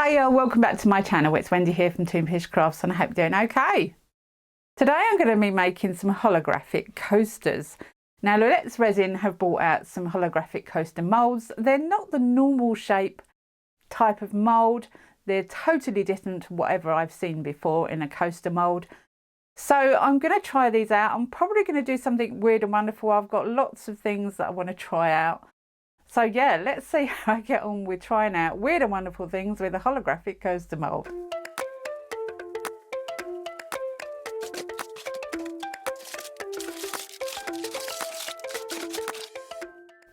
Hiya, welcome back to my channel. It's Wendy here from Toonpish Crafts and I hope you're doing okay. Today I'm going to be making some holographic coasters. Now Let'sResin have brought out some holographic coaster moulds. They're not the normal shape type of mould. They're totally different to whatever I've seen before in a coaster mould. So I'm going to try these out. I'm probably going to do something weird and wonderful. I've got lots of things that I want to try out. So yeah, let's see how I get on with trying out weird and wonderful things with a holographic coaster mould.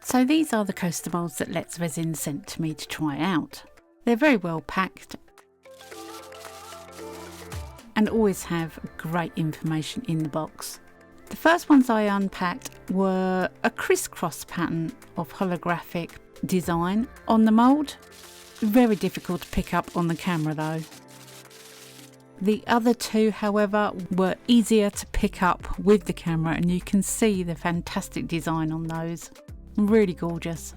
So these are the coaster moulds that Let'sResin sent to me to try out. They're very well packed and always have great information in the box. The first ones I unpacked were a crisscross pattern of holographic design on the mould. Very difficult to pick up on the camera though. The other two, however, were easier to pick up with the camera and you can see the fantastic design on those. Really gorgeous.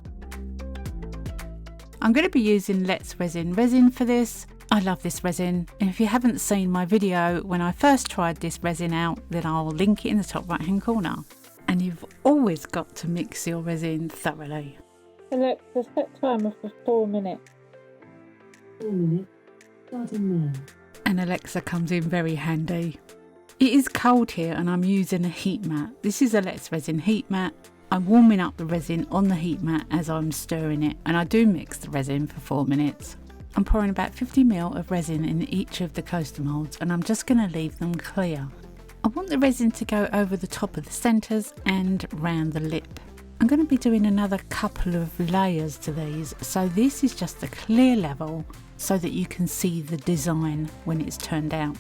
I'm going to be using Let'sResin resin for this. I love this resin, and if you haven't seen my video when I first tried this resin out, then I'll link it in the top right hand corner. And you've always got to mix your resin thoroughly. Alexa, set timer for 4 minutes. 4 minutes, starting now. And Alexa comes in very handy. It is cold here and I'm using a heat mat. This is a Let'sResin heat mat. I'm warming up the resin on the heat mat as I'm stirring it, and I do mix the resin for 4 minutes. I'm pouring about 50 ml of resin in each of the coaster moulds and I'm just going to leave them clear. I want the resin to go over the top of the centres and round the lip. I'm going to be doing another couple of layers to these, so this is just a clear level so that you can see the design when it's turned out.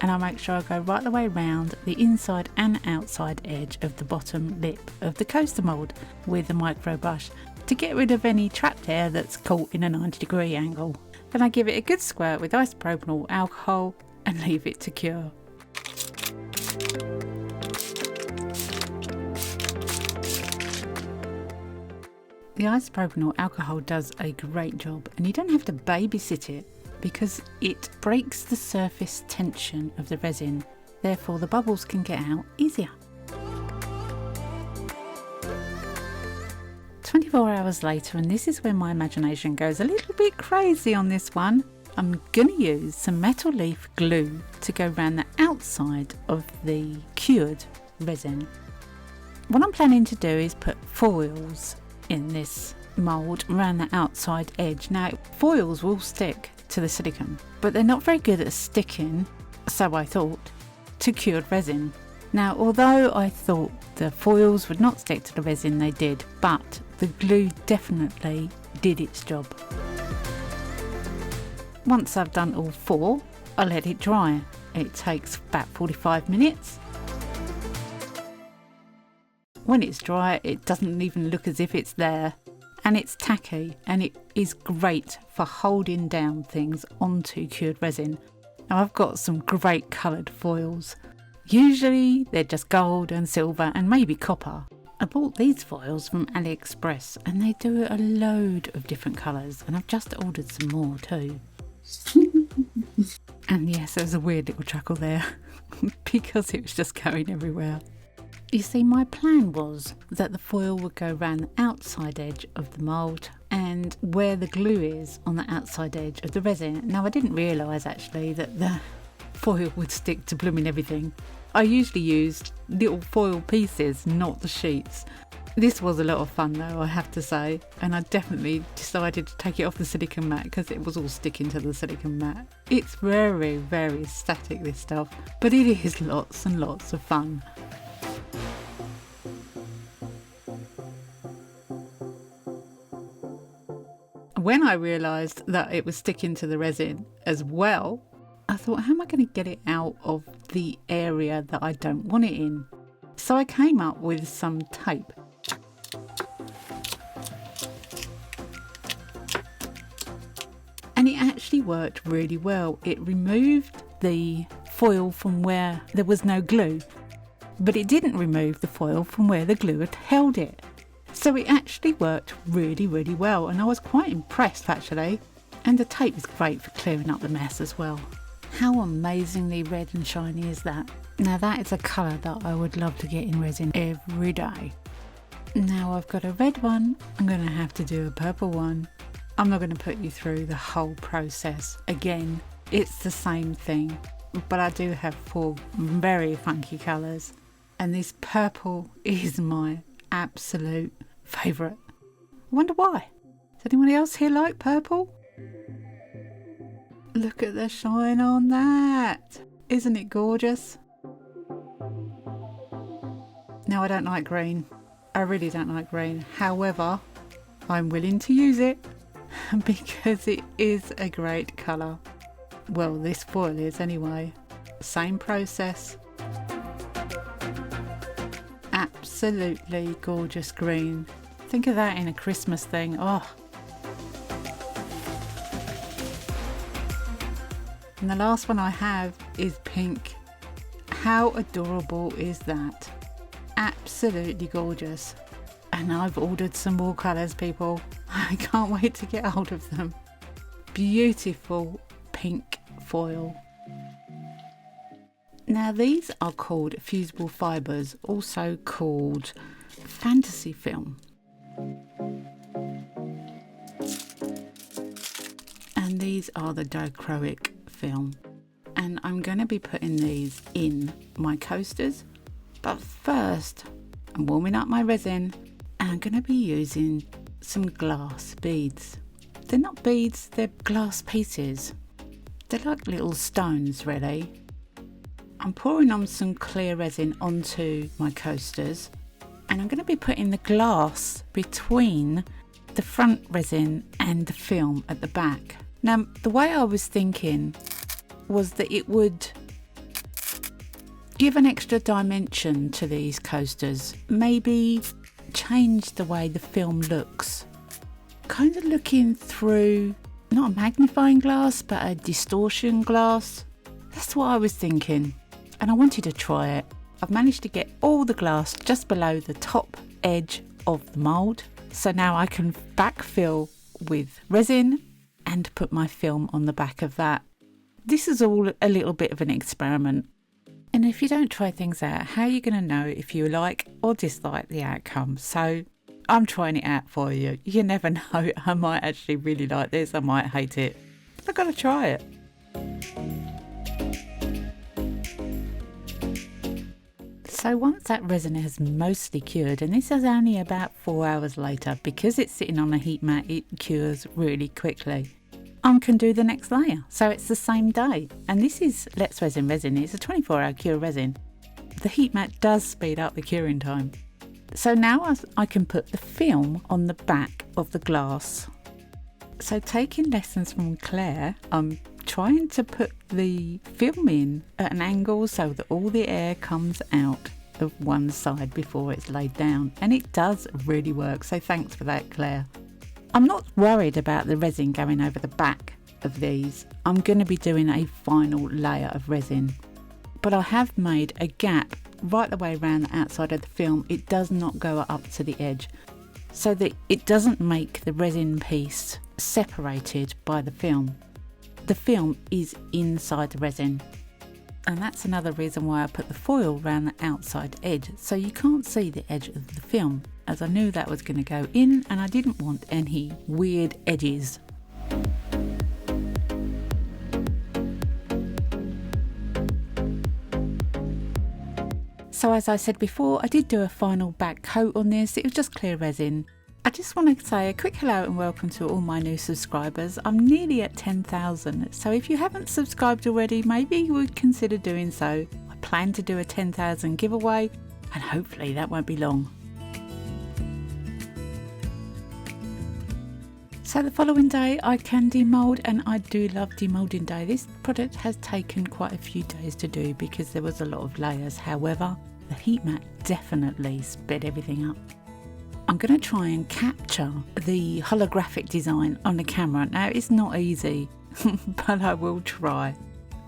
And I'll make sure I go right the way round the inside and outside edge of the bottom lip of the coaster mould with a micro brush to get rid of any trapped air that's caught in a 90-degree angle. Then I give it a good squirt with isopropyl alcohol and leave it to cure. The isopropyl alcohol does a great job and you don't have to babysit it because it breaks the surface tension of the resin. Therefore the bubbles can get out easier. 24 hours later, and this is when my imagination goes a little bit crazy on this one. I'm going to use some metal leaf glue to go around the outside of the cured resin. What I'm planning to do is put foils in this mould around the outside edge. Now foils will stick to the silicone, but they're not very good at sticking, so I thought, to cured resin. Now although I thought the foils would not stick to the resin, they did, but the glue definitely did its job. Once I've done all 4, I'll let it dry. It takes about 45 minutes. When it's dry, it doesn't even look as if it's there, and it's tacky, and it is great for holding down things onto cured resin. Now I've got some great coloured foils. Usually they're just gold and silver and maybe copper. I bought these foils from AliExpress and they do a load of different colours, and I've just ordered some more too. And yes, there was a weird little chuckle there because it was just going everywhere. You see, my plan was that the foil would go around the outside edge of the mould and where the glue is on the outside edge of the resin. Now I didn't realise actually that the foil would stick to blooming everything. I usually used little foil pieces, not the sheets. This was a lot of fun though, I have to say, and I definitely decided to take it off the silicone mat because it was all sticking to the silicone mat. It's very, very static, this stuff, but it is lots and lots of fun. When I realised that it was sticking to the resin as well, I thought, how am I going to get it out of the area that I don't want it in? So I came up with some tape. And it actually worked really well. It removed the foil from where there was no glue, but it didn't remove the foil from where the glue had held it. So it actually worked really, really well, and I was quite impressed actually. And the tape is great for clearing up the mess as well. How amazingly red and shiny is that? Now that is a colour that I would love to get in resin every day. Now I've got a red one, I'm going to have to do a purple one. I'm not going to put you through the whole process. Again, it's the same thing, but I do have 4 very funky colours. And this purple is my absolute favourite. I wonder why. Does anyone else here like purple? Look at the shine on that. Isn't it gorgeous? Now I don't like green. I really don't like green. However, I'm willing to use it because it is a great colour. Well, this foil is anyway. Same process. Absolutely gorgeous green. Think of that in a Christmas thing. Oh. And the last one I have is pink. How adorable is that? Absolutely gorgeous. And I've ordered some more colours, people. I can't wait to get hold of them. Beautiful pink foil. Now these are called fusible fibres, also called fantasy film. And these are the dichroic film. And I'm going to be putting these in my coasters. But first, I'm warming up my resin and I'm going to be using some glass beads. They're not beads, they're glass pieces. They're like little stones, really. I'm pouring on some clear resin onto my coasters and I'm going to be putting the glass between the front resin and the film at the back. Now, the way I was thinking was that it would give an extra dimension to these coasters, maybe change the way the film looks. Kind of looking through, not a magnifying glass, but a distortion glass. That's what I was thinking, and I wanted to try it. I've managed to get all the glass just below the top edge of the mould, so now I can backfill with resin and put my film on the back of that. This is all a little bit of an experiment. And if you don't try things out, how are you going to know if you like or dislike the outcome? So I'm trying it out for you. You never know. I might actually really like this. I might hate it. I've got to try it. So once that resin has mostly cured, and this is only about 4 hours later, because it's sitting on a heat mat, it cures really quickly. I can do the next layer, so it's the same day. And this is Let'sResin resin. It's a 24-hour cure resin. The heat mat does speed up the curing time. So now I can put the film on the back of the glass. So taking lessons from Claire, I'm trying to put the film in at an angle so that all the air comes out of one side before it's laid down. And it does really work, so thanks for that, Claire. I'm not worried about the resin going over the back of these. I'm going to be doing a final layer of resin. But I have made a gap right the way around the outside of the film. It does not go up to the edge, so that it doesn't make the resin piece separated by the film. The film is inside the resin. And that's another reason why I put the foil around the outside edge, so you can't see the edge of the film, as I knew that was going to go in and I didn't want any weird edges. So as I said before, I did do a final back coat on this. It was just clear resin. I just want to say a quick hello and welcome to all my new subscribers. I'm nearly at 10,000, so if you haven't subscribed already, maybe you would consider doing so. I plan to do a 10,000 giveaway and hopefully that won't be long. So the following day I can demould, and I do love demoulding day. This product has taken quite a few days to do because there was a lot of layers. However, the heat mat definitely sped everything up. I'm going to try and capture the holographic design on the camera. Now it's not easy, but I will try.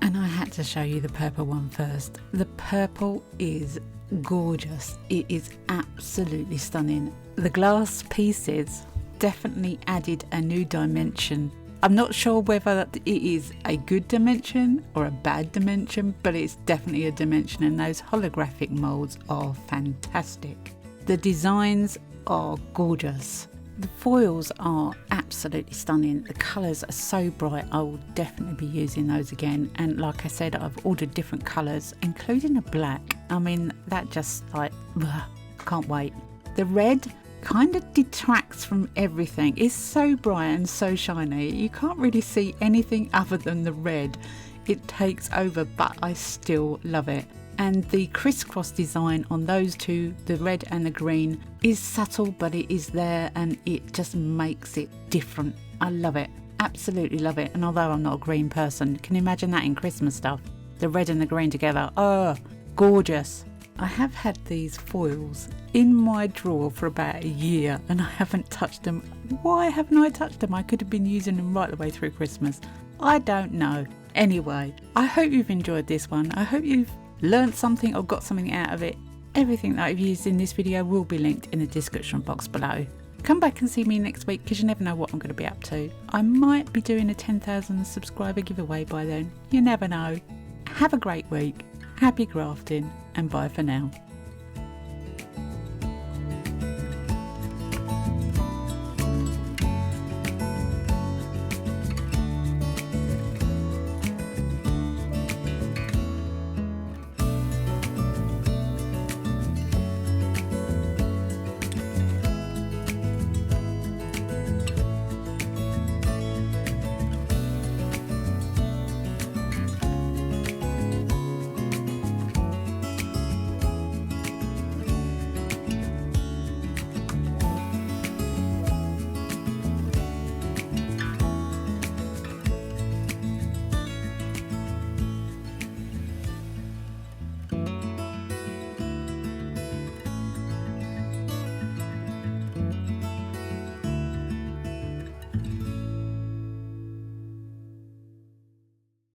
And I had to show you the purple one first. The purple is gorgeous. It is absolutely stunning. The glass pieces definitely added a new dimension I'm not sure whether it is a good dimension or a bad dimension, but it's definitely a dimension, and those holographic moulds are fantastic. The designs are gorgeous. The foils are absolutely stunning. The colours are so bright. I will definitely be using those again. And like I said, I've ordered different colours, including a black. I mean, that just like, ugh, can't wait. The red kind of detracts from everything. It's so bright and so shiny. You can't really see anything other than the red. It takes over, but I still love it. And the crisscross design on those two, the red and the green, is subtle, but it is there and it just makes it different. I love it. Absolutely love it. And although I'm not a green person, can you imagine that in Christmas stuff? The red and the green together. Oh, gorgeous. I have had these foils in my drawer for about a year and I haven't touched them. Why haven't I touched them? I could have been using them right the way through Christmas. I don't know. Anyway, I hope you've enjoyed this one. I hope you've learned something or got something out of it. Everything that I've used in this video will be linked in the description box below. Come back and see me next week because you never know what I'm going to be up to. I might be doing a 10,000 subscriber giveaway by then. You never know. Have a great week. Happy crafting and bye for now.